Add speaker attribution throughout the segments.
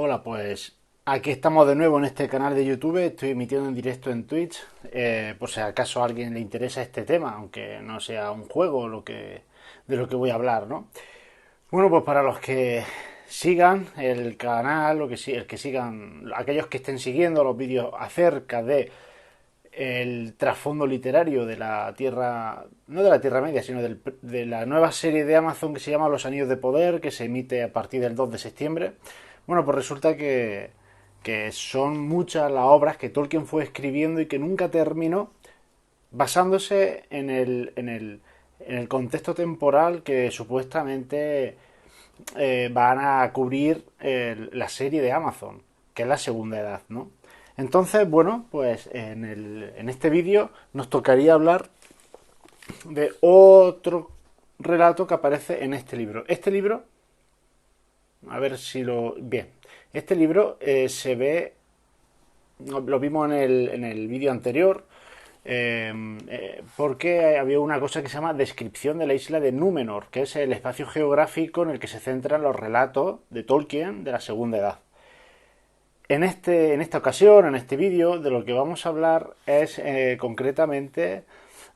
Speaker 1: Hola, pues aquí estamos de nuevo en este canal de YouTube. Estoy emitiendo en directo en Twitch, por si acaso a alguien le interesa este tema, aunque no sea un juego de lo que voy a hablar, ¿no? Bueno, pues para los que sigan el canal, el que sigan, aquellos que estén siguiendo los vídeos acerca de el trasfondo literario de la Tierra, no de la Tierra Media, sino de la nueva serie de Amazon que se llama Los Anillos de Poder, que se emite a partir del 2 de septiembre. Bueno, pues resulta que son muchas las obras que Tolkien fue escribiendo y que nunca terminó, basándose en el contexto temporal que supuestamente van a cubrir la serie de Amazon, que es la segunda edad, ¿no? Entonces, bueno, pues en este vídeo nos tocaría hablar de otro relato que aparece en este libro. Este libro, a ver si lo... Bien, este libro se ve, lo vimos en el vídeo anterior, porque había una cosa que se llama descripción de la isla de Númenor, que es el espacio geográfico en el que se centran los relatos de Tolkien de la Segunda Edad. En esta ocasión, en este vídeo, de lo que vamos a hablar es concretamente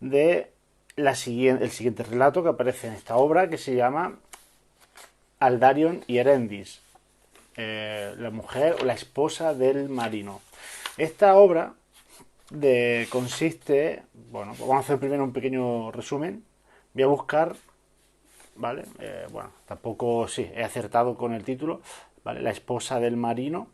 Speaker 1: de el siguiente relato que aparece en esta obra, que se llama Aldarion y Erendis, la mujer o la esposa del marino. Esta obra consiste, bueno, vamos a hacer primero un pequeño resumen. Voy a buscar, ¿vale? Bueno, tampoco, sí, he acertado con el título, ¿vale? La esposa del marino.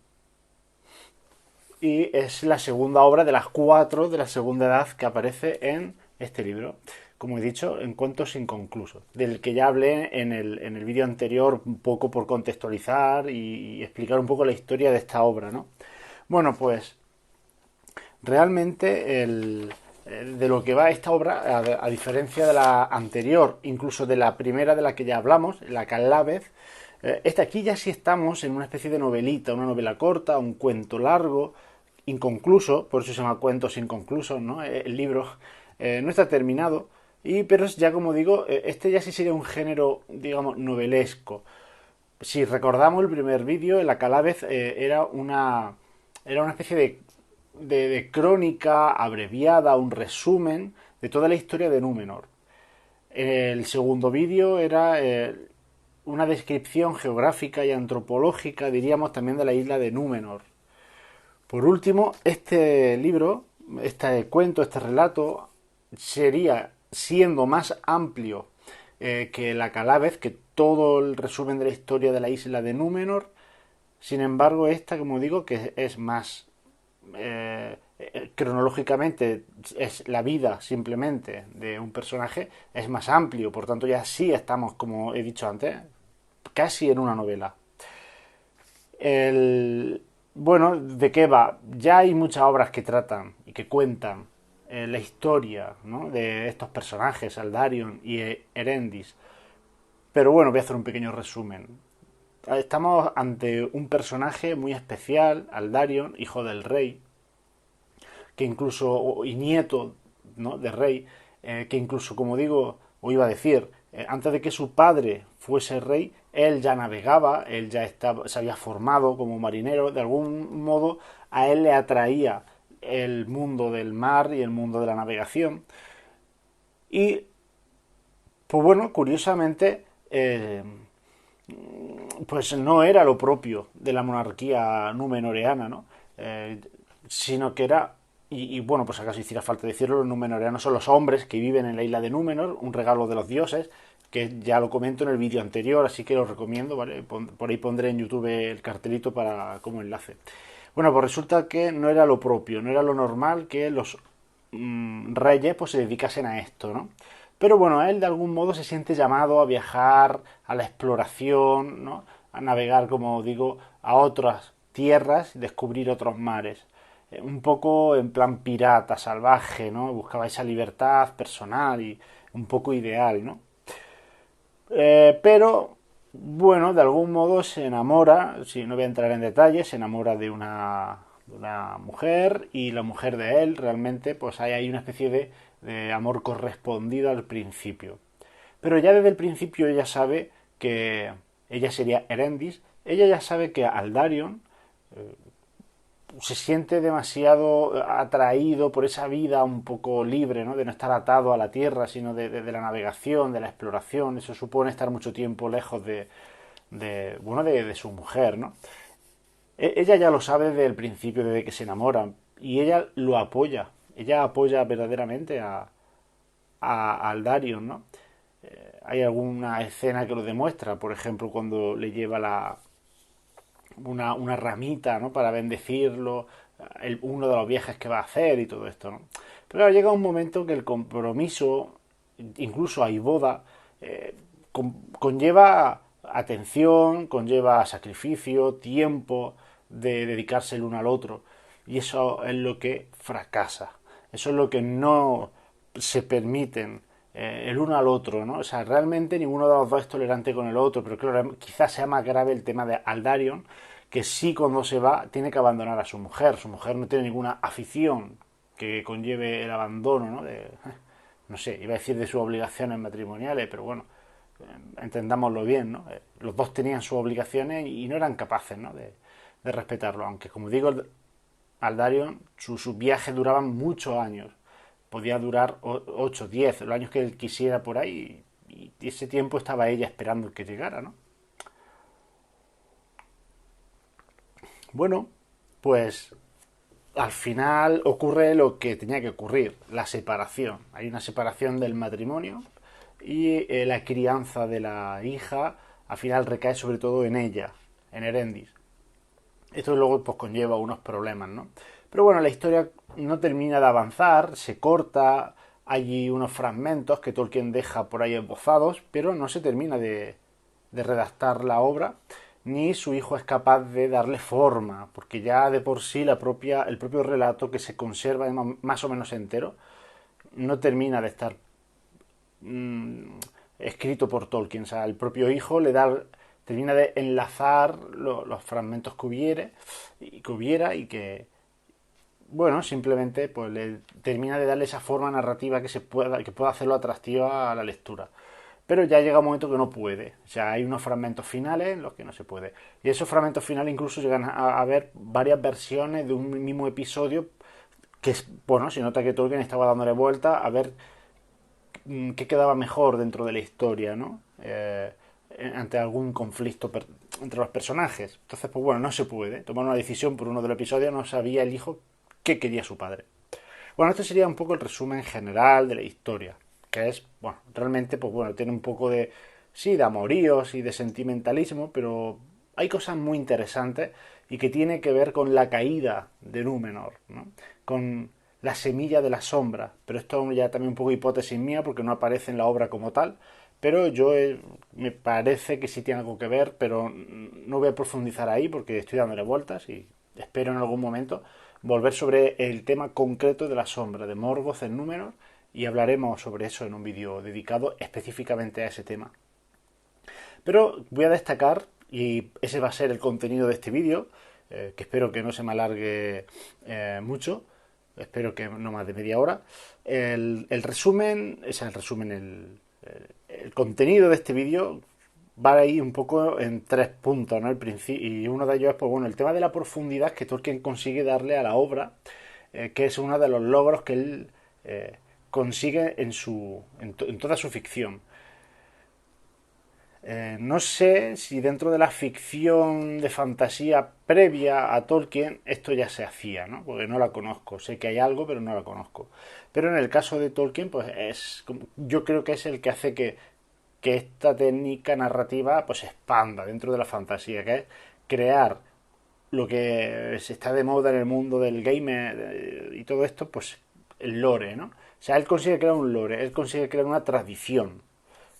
Speaker 1: Y es la segunda obra de las cuatro de la segunda edad que aparece en este libro. Como he dicho, en cuentos inconclusos, del que ya hablé en el vídeo anterior, un poco por contextualizar y explicar un poco la historia de esta obra, ¿no? Bueno, pues realmente de lo que va esta obra, a diferencia de la anterior, incluso de la primera de la que ya hablamos, la Calavez, esta aquí ya sí estamos en una especie de novelita, una novela corta, un cuento largo, inconcluso, por eso se llama Cuentos Inconclusos, ¿no? El libro no está terminado, pero es ya como digo, este ya sí sería un género, digamos, novelesco. Si recordamos el primer vídeo, la Calavez era una especie de crónica abreviada, un resumen de toda la historia de Númenor. El segundo vídeo era una descripción geográfica y antropológica, diríamos, también de la isla de Númenor. Por último, este libro, este cuento, este relato, sería siendo más amplio que la Calavez, que todo el resumen de la historia de la isla de Númenor. Sin embargo, esta, como digo, que es más cronológicamente es la vida simplemente de un personaje, es más amplio, por tanto ya sí estamos, como he dicho antes, casi en una novela. El, bueno, ¿de qué va? Ya hay muchas obras que tratan y que cuentan la historia, ¿no?, de estos personajes, Aldarion y Erendis. Pero bueno, voy a hacer un pequeño resumen. Estamos ante un personaje muy especial, Aldarion, hijo del rey, que incluso, y nieto, ¿no?, de rey, que incluso, como digo, o iba a decir, antes de que su padre fuese rey, él ya navegaba, él ya se había formado como marinero, de algún modo a él le atraía el mundo del mar y el mundo de la navegación. Y, pues bueno, curiosamente, pues no era lo propio de la monarquía númenoreana, ¿no? Sino que era, bueno, pues acaso hiciera falta decirlo, los númenoreanos son los hombres que viven en la isla de Númenor, un regalo de los dioses, que ya lo comento en el vídeo anterior, así que lo recomiendo, ¿vale? Por ahí pondré en YouTube el cartelito como enlace. Bueno, pues resulta que no era lo propio, no era lo normal que los reyes pues se dedicasen a esto, ¿no? Pero bueno, él de algún modo se siente llamado a viajar, a la exploración, ¿no?, a navegar, como digo, a otras tierras y descubrir otros mares. Un poco en plan pirata, salvaje, ¿no? Buscaba esa libertad personal y un poco ideal, ¿no? Pero, bueno, de algún modo se enamora, si no voy a entrar en detalles, se enamora de una mujer y la mujer de él, realmente, pues hay ahí una especie de amor correspondido al principio. Pero ya desde el principio ella sabe que ella sería Erendis, ella ya sabe que Aldarion se siente demasiado atraído por esa vida un poco libre, ¿no? De no estar atado a la tierra, sino de la navegación, de la exploración. Eso supone estar mucho tiempo lejos de su mujer, ¿no? Ella ya lo sabe desde el principio, desde que se enamoran, y ella lo apoya. Ella apoya verdaderamente a Aldarion, ¿no? Hay alguna escena que lo demuestra, por ejemplo, cuando le lleva una ramita, ¿no? Para bendecirlo, uno de los viajes que va a hacer y todo esto, ¿no? Pero claro, llega un momento que el compromiso, incluso hay boda, conlleva atención, conlleva sacrificio, tiempo de dedicarse el uno al otro. Y eso es lo que fracasa. Eso es lo que no se permiten el uno al otro, ¿no? O sea, realmente ninguno de los dos es tolerante con el otro, pero claro, quizás sea más grave el tema de Aldarion, que sí cuando se va tiene que abandonar a su mujer. Su mujer no tiene ninguna afición que conlleve el abandono, ¿no? No sé, iba a decir de sus obligaciones matrimoniales, pero bueno, entendámoslo bien, ¿no? Los dos tenían sus obligaciones y no eran capaces, ¿no? De respetarlo, aunque como digo, Aldarion, sus viajes duraban muchos años, podía durar 8, 10, los años que él quisiera por ahí, y ese tiempo estaba ella esperando que llegara, ¿no? Bueno, pues al final ocurre lo que tenía que ocurrir, la separación. Hay una separación del matrimonio y la crianza de la hija al final recae sobre todo en ella, en Erendis. Esto luego pues conlleva unos problemas, ¿no? Pero bueno, la historia no termina de avanzar, se corta, hay unos fragmentos que Tolkien deja por ahí esbozados, pero no se termina de redactar la obra, ni su hijo es capaz de darle forma, porque ya de por sí el propio relato que se conserva más o menos entero no termina de estar escrito por Tolkien. O sea, el propio hijo termina de enlazar los fragmentos que hubiera y que, bueno, simplemente pues le termina de darle esa forma narrativa que pueda hacerlo atractiva a la lectura. Pero ya llega un momento que no puede. O sea, hay unos fragmentos finales en los que no se puede. Y esos fragmentos finales incluso llegan a haber varias versiones de un mismo episodio que, bueno, se nota que Tolkien estaba dándole vuelta a ver qué quedaba mejor dentro de la historia, ¿no? Ante algún conflicto entre los personajes. Entonces, pues bueno, no se puede tomar una decisión por uno de los episodios, no sabía el hijo qué quería su padre. Bueno, este sería un poco el resumen general de la historia, que es, bueno, realmente, pues bueno, tiene un poco de, sí, de amoríos y de sentimentalismo, pero hay cosas muy interesantes y que tiene que ver con la caída de Númenor, ¿no? Con la semilla de la sombra, pero esto ya también un poco hipótesis mía porque no aparece en la obra como tal, pero me parece que sí tiene algo que ver, pero no voy a profundizar ahí porque estoy dándole vueltas y espero en algún momento volver sobre el tema concreto de la sombra de Morgoth en Númenor y hablaremos sobre eso en un vídeo dedicado específicamente a ese tema. Pero voy a destacar, y ese va a ser el contenido de este vídeo, que espero que no se me alargue mucho, espero que no más de media hora. El resumen, el contenido de este vídeo va a ir un poco en tres puntos, ¿no? Y uno de ellos es, pues bueno, el tema de la profundidad que Tolkien consigue darle a la obra, que es uno de los logros que él consigue en toda su ficción. No sé si dentro de la ficción de fantasía previa a Tolkien esto ya se hacía, ¿no? Porque no la conozco. Sé que hay algo, pero no la conozco. Pero en el caso de Tolkien, pues yo creo que es el que hace que esta técnica narrativa pues expanda dentro de la fantasía, que es crear lo que se está de moda en el mundo del gamer y todo esto, pues el lore, ¿no? O sea, él consigue crear un lore, él consigue crear una tradición,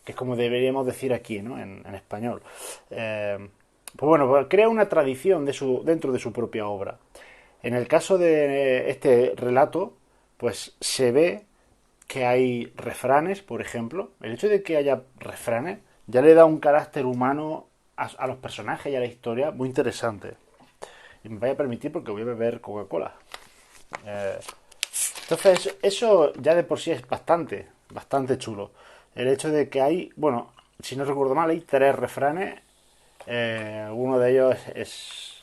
Speaker 1: que es como deberíamos decir aquí, ¿no? En español. Pues bueno, pues crea una tradición dentro de su propia obra. En el caso de este relato, pues se ve que hay refranes, por ejemplo. El hecho de que haya refranes ya le da un carácter humano a los personajes y a la historia muy interesante. Y me vaya a permitir porque voy a beber Coca-Cola. Eh, entonces, eso ya de por sí es bastante chulo. El hecho de que hay, bueno, si no recuerdo mal, hay tres refranes Alguno de ellos es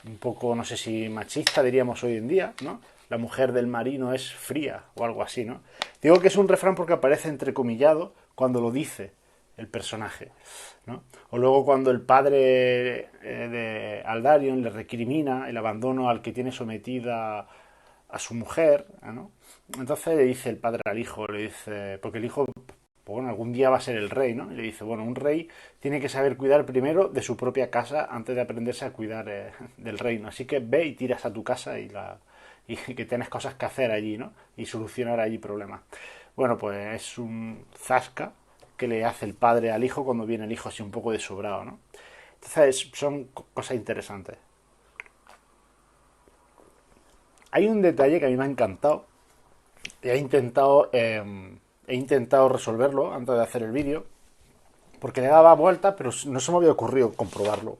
Speaker 1: un poco, no sé si machista, diríamos hoy en día, ¿no? La mujer del marino es fría o algo así, ¿no? Digo que es un refrán porque aparece entrecomillado cuando lo dice el personaje, ¿no? O luego cuando el padre de Aldarion le recrimina el abandono al que tiene sometida a su mujer, ¿no? Entonces le dice el padre al hijo, le dice, porque el hijo, pues bueno, algún día va a ser el rey, ¿no? Y le dice, bueno, un rey tiene que saber cuidar primero de su propia casa antes de aprenderse a cuidar del reino. Así que ve y tiras a tu casa y que tienes cosas que hacer allí, ¿no? Y solucionar allí problemas. Bueno, pues es un zasca que le hace el padre al hijo cuando viene el hijo así un poco desobrado, ¿no? Entonces son cosas interesantes. Hay un detalle que a mí me ha encantado y he intentado resolverlo antes de hacer el vídeo porque le daba vueltas pero no se me había ocurrido comprobarlo,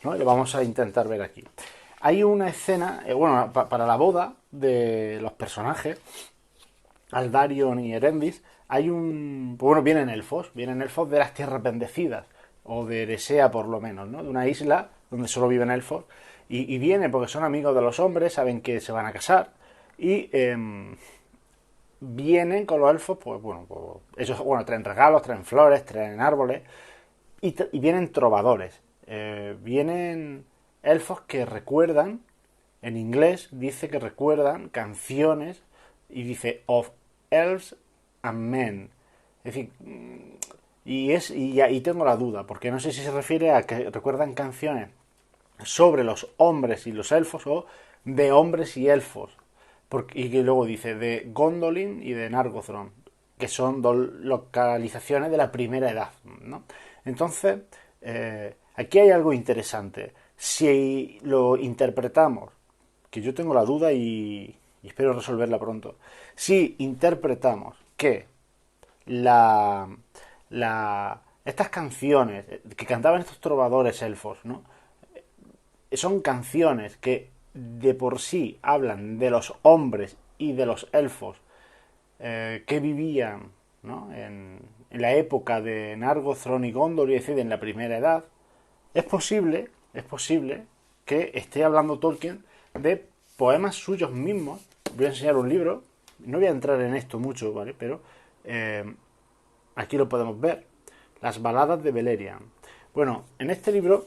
Speaker 1: ¿no? Y lo vamos a intentar ver aquí. Hay una escena, bueno, para la boda de los personajes, Aldarion y Erendis, hay un... Pues bueno, vienen elfos de las tierras bendecidas, o de Eresea por lo menos, ¿no? De una isla donde solo viven elfos, y vienen porque son amigos de los hombres, saben que se van a casar, y vienen con los elfos, pues bueno, pues, ellos bueno, traen regalos, traen flores, traen árboles, y vienen trovadores, vienen elfos que recuerdan, en inglés dice que recuerdan canciones, y dice of elves and men. Es decir, y ahí tengo la duda, porque no sé si se refiere a que recuerdan canciones sobre los hombres y los elfos o de hombres y elfos. Y que luego dice de Gondolin y de Nargothrond, que son dos localizaciones de la primera edad, ¿no? Entonces, aquí hay algo interesante. Si lo interpretamos, que yo tengo la duda y espero resolverla pronto, si interpretamos que la, estas canciones que cantaban estos trovadores elfos, ¿no? Son canciones que de por sí hablan de los hombres y de los elfos que vivían, ¿no? en la época de Nargothrond y Gondor, es decir, en la primera edad. Es posible que esté hablando Tolkien de poemas suyos mismos. Voy a enseñar un libro, no voy a entrar en esto mucho, ¿vale? Pero aquí lo podemos ver, las baladas de Beleriand. Bueno, en este libro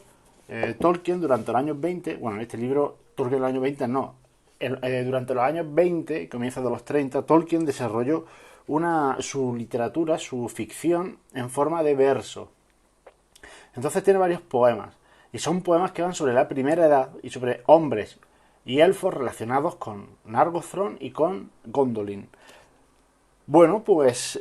Speaker 1: Tolkien durante los años 20, bueno, en este libro Tolkien en los años 20 no, durante los años 20, comienzo de los 30, Tolkien desarrolló su literatura, su ficción en forma de verso. Entonces tiene varios poemas, y son poemas que van sobre la primera edad y sobre hombres y elfos relacionados con Nargothrond y con Gondolin. Bueno, pues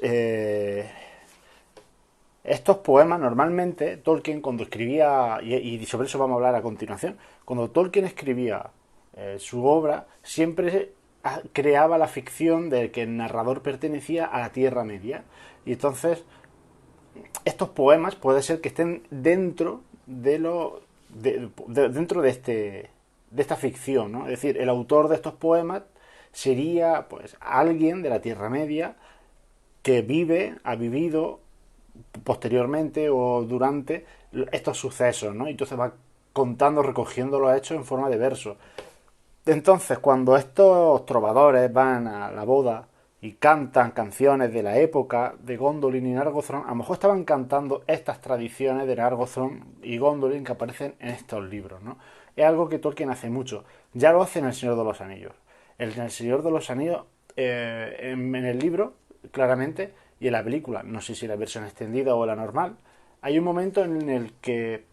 Speaker 1: estos poemas normalmente Tolkien cuando escribía, y sobre eso vamos a hablar a continuación, cuando Tolkien escribía su obra siempre creaba la ficción de que el narrador pertenecía a la Tierra Media, y entonces estos poemas puede ser que estén dentro dentro de esta ficción, ¿no? Es decir, el autor de estos poemas sería pues alguien de la Tierra Media que ha vivido posteriormente o durante estos sucesos, ¿no? Y entonces va contando, recogiendo los hechos en forma de verso. Entonces, cuando estos trovadores van a la boda y cantan canciones de la época de Gondolin y Nargothrond, a lo mejor estaban cantando estas tradiciones de Nargothrond y Gondolin que aparecen en estos libros, ¿no? Es algo que Tolkien hace mucho. Ya lo hace en El Señor de los Anillos. En El Señor de los Anillos, en el libro, claramente, y en la película, no sé si la versión extendida o la normal, hay un momento en el que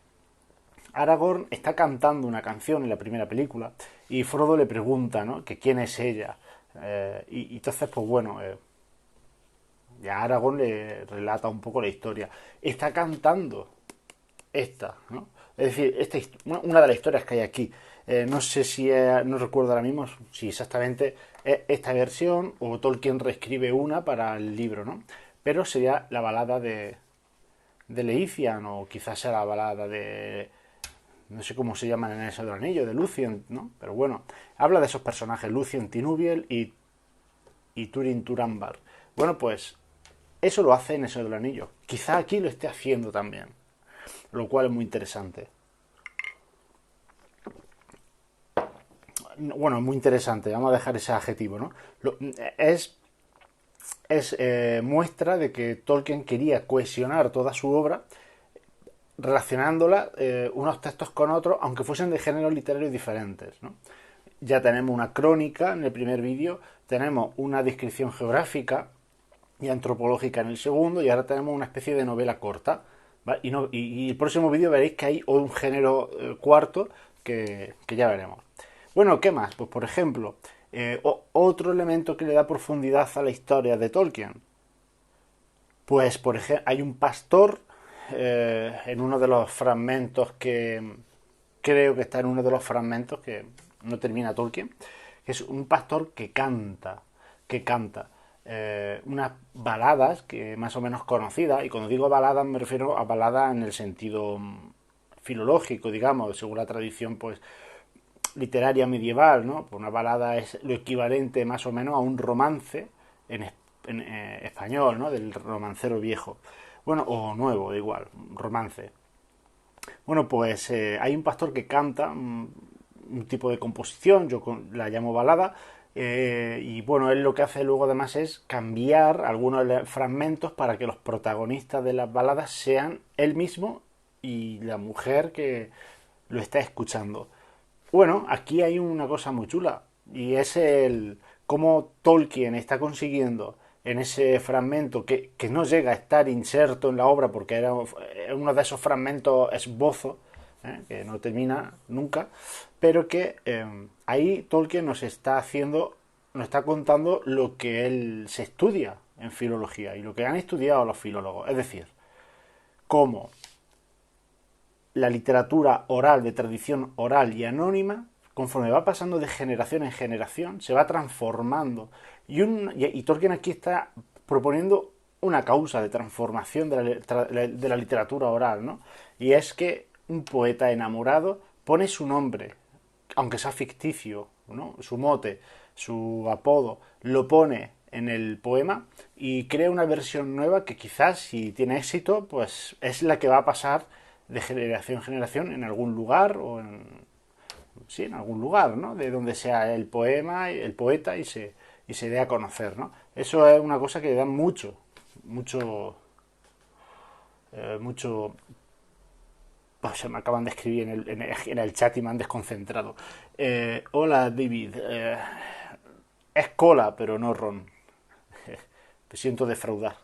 Speaker 1: Aragorn está cantando una canción en la primera película y Frodo le pregunta, ¿no? Que quién es ella. Y entonces, pues bueno, ya Aragorn le relata un poco la historia. Está cantando esta, ¿no? Es decir, una de las historias que hay aquí. No sé si no recuerdo ahora mismo si exactamente es esta versión o Tolkien reescribe una para el libro, ¿no? Pero sería la balada de Leithian o quizás sea la balada de no sé cómo se llaman en el Señor del Anillo, de Lucien, ¿no? Pero bueno, habla de esos personajes, Lucien Tinubiel y Turin Turambar. Bueno, pues eso lo hace en el Señor del Anillo. Quizá aquí lo esté haciendo también, lo cual es muy interesante. bueno, muy interesante, vamos a dejar ese adjetivo, ¿no? Es, es muestra de que Tolkien quería cohesionar toda su obra relacionándola unos textos con otros, aunque fuesen de géneros literarios diferentes, ¿no? Ya tenemos una crónica en el primer vídeo, tenemos una descripción geográfica y antropológica en el segundo, y ahora tenemos una especie de novela corta. ¿Vale? Y el próximo vídeo veréis que hay un género cuarto que ya veremos. Bueno, ¿qué más? Pues por ejemplo, otro elemento que le da profundidad a la historia de Tolkien. Pues por ejemplo, hay un pastor en uno de los fragmentos que creo que está en uno de los fragmentos que no termina Tolkien, que es un pastor que canta unas baladas que más o menos conocidas, y cuando digo baladas me refiero a baladas en el sentido filológico, digamos, según la tradición pues literaria medieval, ¿no? Pues una balada es lo equivalente más o menos a un romance en, español, ¿no? Del romancero viejo. Bueno, o nuevo, da igual, romance. Bueno, pues hay un pastor que canta un tipo de composición, yo la llamo balada, y bueno, él lo que hace luego además es cambiar algunos fragmentos para que los protagonistas de las baladas sean él mismo y la mujer que lo está escuchando. Bueno, aquí hay una cosa muy chula, y es el cómo Tolkien está consiguiendo en ese fragmento que no llega a estar inserto en la obra porque era uno de esos fragmentos esbozo, que no termina nunca, pero que ahí Tolkien nos está contando lo que él se estudia en filología y lo que han estudiado los filólogos, es decir, cómo la literatura oral, de tradición oral y anónima, conforme va pasando de generación en generación, se va transformando. Y Tolkien aquí está proponiendo una causa de transformación de la literatura oral, ¿no? Y es que un poeta enamorado pone su nombre, aunque sea ficticio, ¿no? Su mote, su apodo, lo pone en el poema y crea una versión nueva que quizás, si tiene éxito, pues es la que va a pasar de generación en generación en algún lugar o en, sí, en algún lugar, ¿no? De donde sea el poema, el poeta y se dé a conocer, ¿no? Eso es una cosa que da mucho, mucho. Oh, se me acaban de escribir en el chat y me han desconcentrado. Hola, David. Es cola, pero no ron. Te siento defraudar.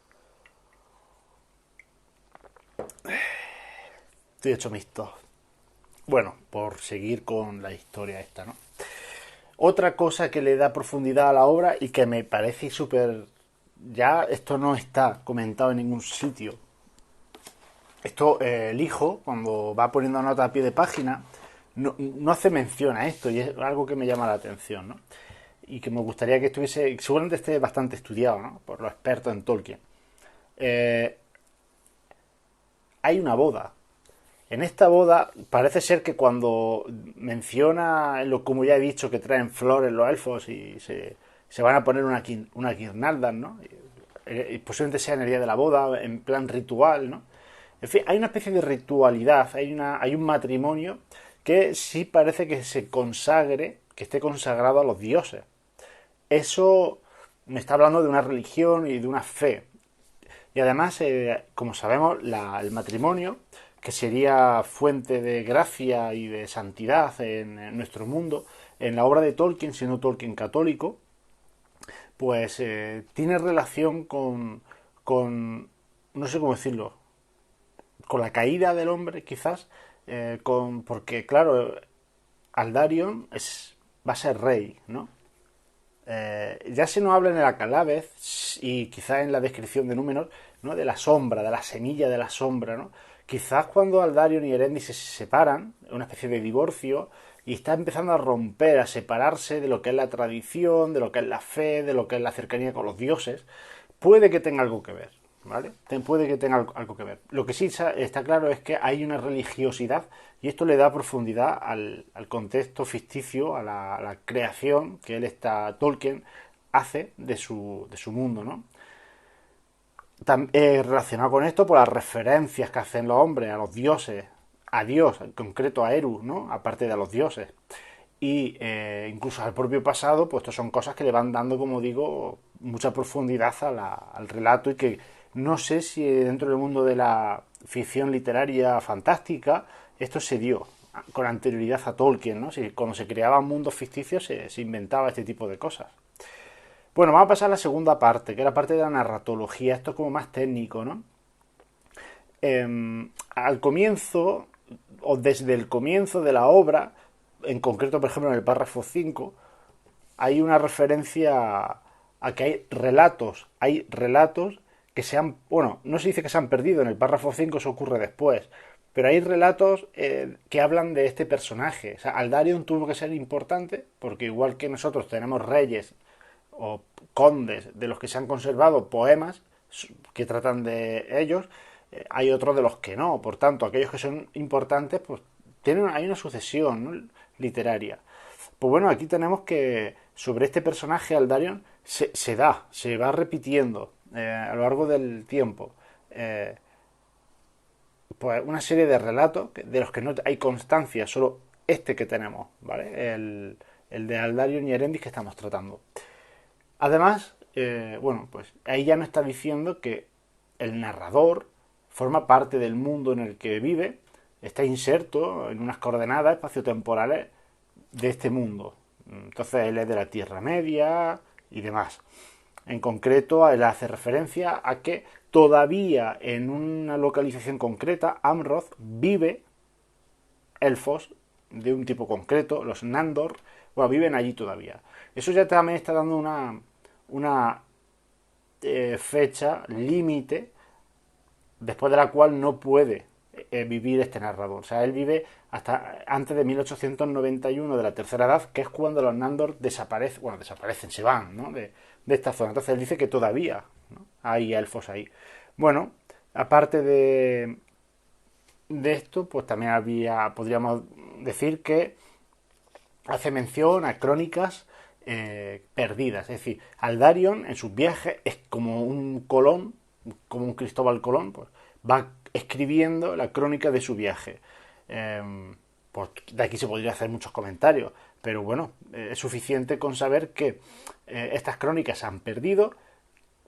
Speaker 1: Estoy hecho mixto. Bueno, por seguir con la historia esta, ¿no? Otra cosa que le da profundidad a la obra y que me parece súper... Ya esto no está comentado en ningún sitio. Esto, el hijo, cuando va poniendo nota a pie de página, no hace mención a esto y es algo que me llama la atención, ¿no? Y que me gustaría que estuviese, seguramente esté bastante estudiado, ¿no? Por los expertos en Tolkien. Eh, Hay una boda. En esta boda parece ser que cuando menciona, como ya he dicho, que traen flores los elfos y se van a poner una guirnalda, ¿no? Y posiblemente sea en el día de la boda, en plan ritual, ¿no? En fin, hay una especie de ritualidad, hay un matrimonio que sí parece que se consagre, que esté consagrado a los dioses. Eso me está hablando de una religión y de una fe. Y además, como sabemos, el matrimonio, que sería fuente de gracia y de santidad en nuestro mundo, en la obra de Tolkien, siendo Tolkien católico, pues tiene relación no sé cómo decirlo, con la caída del hombre, quizás, porque claro, Aldarion va a ser rey, ¿no? Ya se nos habla en el Acalábez y quizás en la descripción de Númenor, ¿no? De la sombra, de la semilla de la sombra, ¿no? Quizás cuando Aldarion y Elendil se separan, una especie de divorcio, y está empezando a romper, a separarse de lo que es la tradición, de lo que es la fe, de lo que es la cercanía con los dioses, puede que tenga algo que ver, ¿vale? Puede que tenga algo que ver. Lo que sí está claro es que hay una religiosidad y esto le da profundidad al contexto ficticio, a la creación que Tolkien hace de su mundo, ¿no? Relacionado con esto, por las referencias que hacen los hombres a los dioses, a Dios, en concreto a Eru, ¿no? Aparte de a los dioses. y incluso al propio pasado, pues esto son cosas que le van dando, como digo, mucha profundidad al relato y que no sé si dentro del mundo de la ficción literaria fantástica esto se dio con anterioridad a Tolkien, ¿no? Si cuando se creaban mundos ficticios se inventaba este tipo de cosas. Bueno, vamos a pasar a la segunda parte, que es la parte de la narratología. Esto es como más técnico, ¿no? Al comienzo, o desde el comienzo de la obra, en concreto, por ejemplo, en el párrafo 5, hay una referencia a que hay relatos que se han, bueno, no se dice que se han perdido, en el párrafo 5 eso ocurre después, pero hay relatos que hablan de este personaje. O sea, Aldarion tuvo que ser importante porque igual que nosotros tenemos reyes o condes de los que se han conservado poemas que tratan de ellos, hay otros de los que no. Por tanto, aquellos que son importantes, pues hay una sucesión, ¿no?, literaria. Pues bueno, aquí tenemos que sobre este personaje Aldarion se va repitiendo a lo largo del tiempo. Pues una serie de relatos de los que no hay constancia, solo este que tenemos, ¿vale? El de Aldarion y Erendis que estamos tratando. Además, bueno, pues ahí ya nos está diciendo que el narrador forma parte del mundo en el que vive, está inserto en unas coordenadas espaciotemporales de este mundo. Entonces él es de la Tierra Media y demás. En concreto, él hace referencia a que todavía en una localización concreta, Amroth, vive elfos de un tipo concreto, los Nandor, bueno, viven allí todavía. Eso ya también está dando una fecha límite después de la cual no puede vivir este narrador. O sea, él vive hasta antes de 1891 de la Tercera Edad, que es cuando los Nandor desaparecen, bueno, desaparecen, se van, ¿no?, de esta zona. Entonces él dice que todavía, ¿no?, hay elfos ahí. Bueno, aparte de esto, pues también podríamos decir que hace mención a crónicas perdidas. Es decir, Aldarion en sus viajes es como un Colón, como un Cristóbal Colón, pues va escribiendo la crónica de su viaje. Pues de aquí se podría hacer muchos comentarios, pero bueno, es suficiente con saber que estas crónicas se han perdido,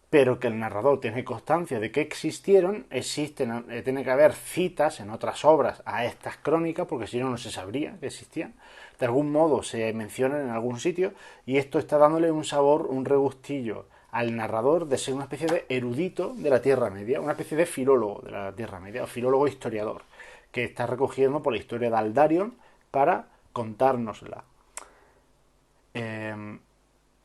Speaker 1: pero que el narrador tiene constancia de que existieron, tiene que haber citas en otras obras a estas crónicas, porque si no, no se sabría que existían. De algún modo se mencionan en algún sitio, y esto está dándole un sabor, un regustillo al narrador de ser una especie de erudito de la Tierra Media, una especie de filólogo de la Tierra Media, o filólogo historiador, que está recogiendo por la historia de Aldarion para contárnosla.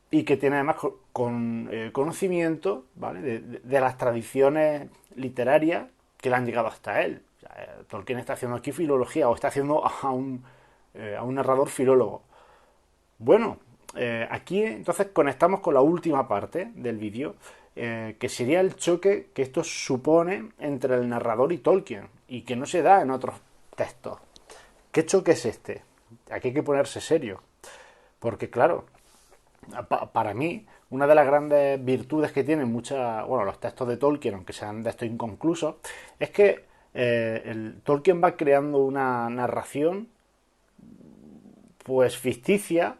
Speaker 1: Y que tiene además conocimiento, ¿vale?, de las tradiciones literarias que le han llegado hasta él. O sea, Tolkien está haciendo aquí filología o está haciendo a un narrador filólogo. Bueno, aquí entonces conectamos con la última parte del vídeo, que sería el choque que esto supone entre el narrador y Tolkien y que no se da en otros textos. ¿Qué choque es este? Aquí hay que ponerse serio, porque claro, para mí, una de las grandes virtudes que tienen los textos de Tolkien, aunque sean de estos inconclusos, es que Tolkien va creando una narración pues ficticia,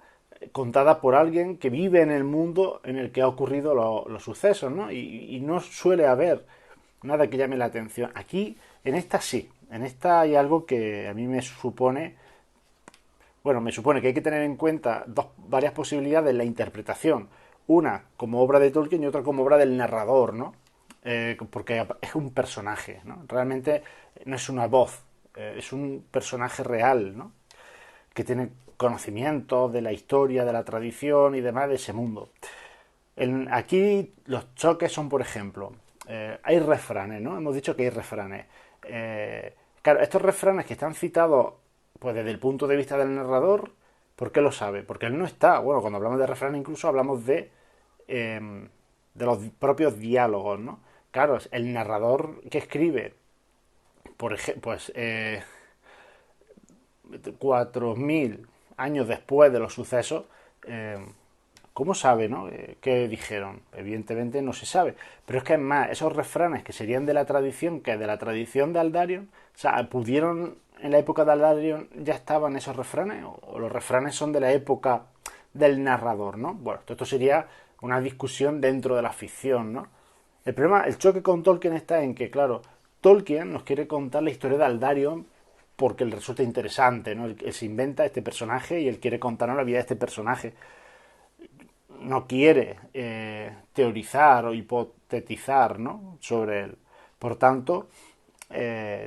Speaker 1: contada por alguien que vive en el mundo en el que ha ocurrido los sucesos, ¿no? Y no suele haber nada que llame la atención. Aquí, en esta sí, en esta hay algo que a mí me supone que hay que tener en cuenta varias posibilidades en la interpretación. Una como obra de Tolkien y otra como obra del narrador, ¿no? Porque es un personaje, ¿no? Realmente no es una voz, es un personaje real, ¿no?, que tiene conocimientos de la historia, de la tradición y demás de ese mundo. Aquí los choques son, por ejemplo, hay refranes, ¿no? Hemos dicho que hay refranes. Claro, estos refranes que están citados pues desde el punto de vista del narrador, ¿por qué lo sabe? Porque él no está. Bueno, cuando hablamos de refranes incluso hablamos de los propios diálogos, ¿no? Claro, el narrador que escribe, por ejemplo, pues 4000 años después de los sucesos, ¿cómo sabe, no? ¿Qué dijeron? Evidentemente no se sabe. Pero es que es más, esos refranes que serían de la tradición, que es de la tradición de Aldarion, o sea, pudieron en la época de Aldarion ya estaban esos refranes, o los refranes son de la época del narrador, ¿no? Bueno, esto sería una discusión dentro de la ficción, ¿no? El problema, el choque con Tolkien está en que, claro, Tolkien nos quiere contar la historia de Aldarion porque le resulta interesante, ¿no? Él se inventa este personaje y él quiere contarnos la vida de este personaje. No quiere teorizar o hipotetizar, ¿no? Sobre él. Por tanto,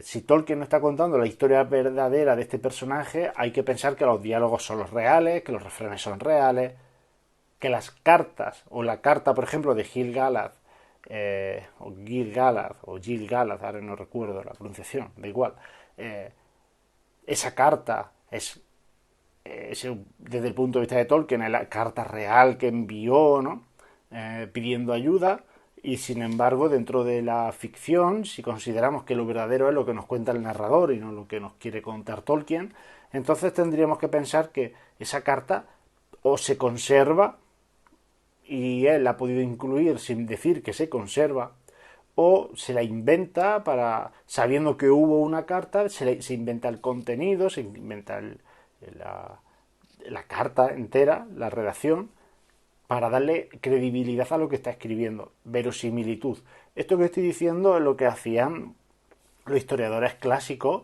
Speaker 1: si Tolkien no está contando la historia verdadera de este personaje, hay que pensar que los diálogos son los reales, que los refranes son reales, que las cartas, o la carta, por ejemplo, de Gil Galad, o Gil Galad, o Gil Galad, ahora no recuerdo la pronunciación, da igual, eh, esa carta es, desde el punto de vista de Tolkien, la carta real que envió, ¿no? Pidiendo ayuda, y sin embargo, dentro de la ficción, si consideramos que lo verdadero es lo que nos cuenta el narrador y no lo que nos quiere contar Tolkien, entonces tendríamos que pensar que esa carta o se conserva y él la ha podido incluir sin decir que se conserva, o se la inventa para, sabiendo que hubo una carta, se inventa el contenido, se inventa la, la carta entera, la redacción, para darle credibilidad a lo que está escribiendo, verosimilitud. Esto que estoy diciendo es lo que hacían los historiadores clásicos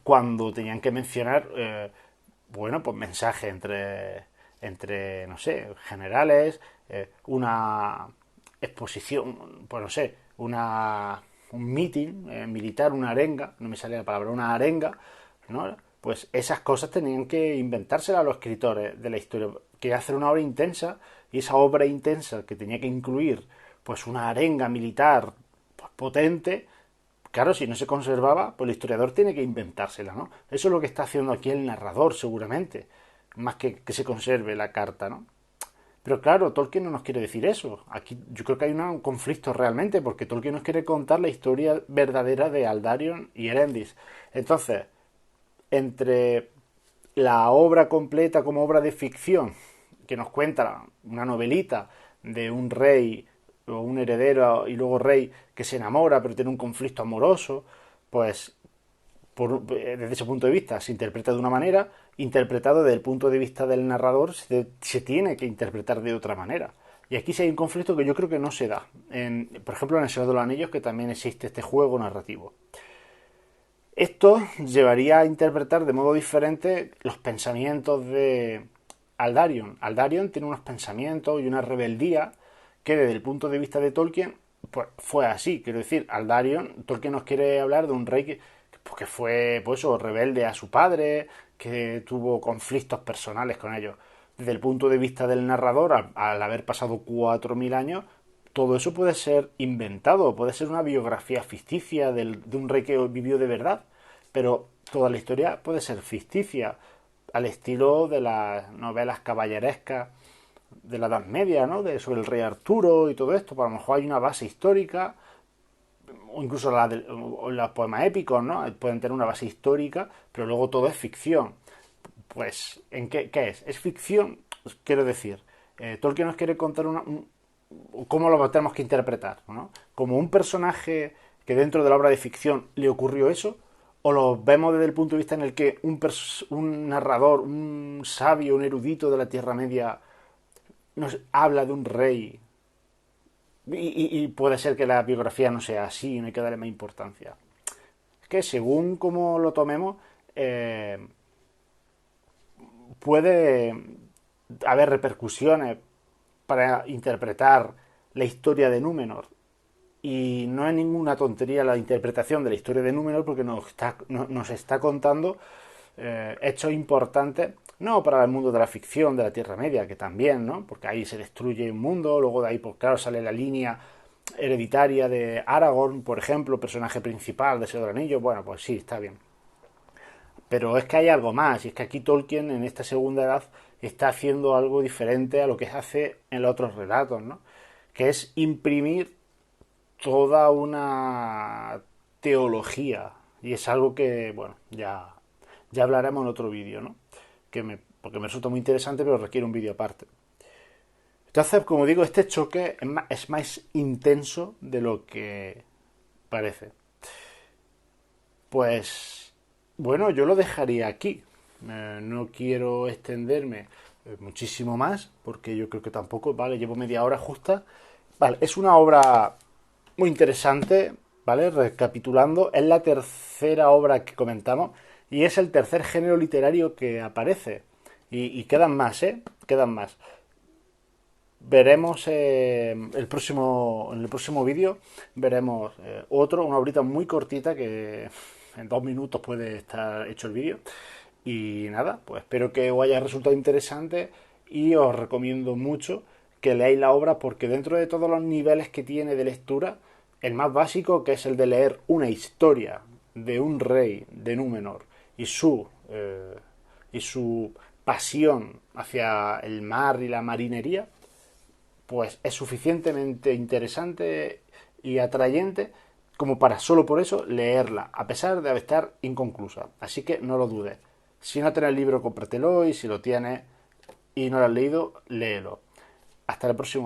Speaker 1: cuando tenían que mencionar, bueno, pues mensajes entre, no sé, generales, una exposición, pues no sé, un meeting militar, una arenga, no me sale la palabra, una arenga, ¿no? Pues esas cosas tenían que inventárselas a los escritores de la historia. Quería hacer una obra intensa y esa obra intensa que tenía que incluir pues una arenga militar pues, potente, claro, si no se conservaba, pues el historiador tiene que inventársela, ¿no? Eso es lo que está haciendo aquí el narrador, seguramente, más que se conserve la carta, ¿no? Pero claro, Tolkien no nos quiere decir eso. Aquí yo creo que hay un conflicto realmente, porque Tolkien nos quiere contar la historia verdadera de Aldarion y Elendis. Entonces, entre la obra completa como obra de ficción, que nos cuenta una novelita de un rey o un heredero y luego rey que se enamora pero tiene un conflicto amoroso, pues desde ese punto de vista se interpreta de una manera, interpretado desde el punto de vista del narrador se tiene que interpretar de otra manera. Y aquí sí hay un conflicto que yo creo que no se da. Por ejemplo, en El Señor de los Anillos, que también existe este juego narrativo. Esto llevaría a interpretar de modo diferente los pensamientos de Aldarion. Aldarion tiene unos pensamientos y una rebeldía que desde el punto de vista de Tolkien pues fue así. Quiero decir, Aldarion, Tolkien nos quiere hablar de un rey que fue pues, rebelde a su padre, que tuvo conflictos personales con ellos. Desde el punto de vista del narrador, al haber pasado 4.000 años, todo eso puede ser inventado, puede ser una biografía ficticia de un rey que vivió de verdad, pero toda la historia puede ser ficticia, al estilo de las novelas caballerescas de la Edad Media, ¿no? Sobre el rey Arturo y todo esto, pues a lo mejor hay una base histórica, o incluso los poemas épicos, ¿no? Pueden tener una base histórica, pero luego todo es ficción. Pues, ¿en qué es? ¿Es ficción? Quiero decir, Tolkien nos quiere contar cómo lo tenemos que interpretar, ¿no? Como un personaje que dentro de la obra de ficción le ocurrió eso, o lo vemos desde el punto de vista en el que un narrador, un sabio, un erudito de la Tierra Media nos habla de un rey y puede ser que la biografía no sea así, no hay que darle más importancia. Es que según cómo lo tomemos, puede haber repercusiones para interpretar la historia de Númenor. Y no es ninguna tontería la interpretación de la historia de Númenor porque nos está contando hechos importantes, no para el mundo de la ficción, de la Tierra Media, que también, ¿no? Porque ahí se destruye un mundo, luego de ahí, pues claro, sale la línea hereditaria de Aragorn, por ejemplo, personaje principal de Señor del Anillo, bueno, pues sí, está bien. Pero es que hay algo más, y es que aquí Tolkien en esta segunda edad está haciendo algo diferente a lo que hace en los otros relatos, ¿no? Que es imprimir toda una teología. Y es algo que, bueno, ya hablaremos en otro vídeo, ¿no? Porque me resulta muy interesante, pero requiere un vídeo aparte. Entonces, como digo, este choque es más intenso de lo que parece. Pues Bueno, yo lo dejaría aquí. No quiero extenderme muchísimo más, porque yo creo que tampoco, vale, llevo media hora justa. Vale, es una obra muy interesante, ¿vale? Recapitulando, es la tercera obra que comentamos y es el tercer género literario que aparece. Y quedan más, ¿eh? Quedan más. Veremos en el próximo vídeo, veremos una horita muy cortita que en 2 minutos puede estar hecho el vídeo. Y nada, pues espero que os haya resultado interesante y os recomiendo mucho que leáis la obra porque dentro de todos los niveles que tiene de lectura, el más básico, que es el de leer una historia de un rey de Númenor y su pasión hacia el mar y la marinería, pues es suficientemente interesante y atrayente como para solo por eso leerla, a pesar de estar inconclusa. Así que no lo dudes. Si no tienes el libro, cómpratelo y si lo tienes y no lo has leído, léelo. Hasta el próximo.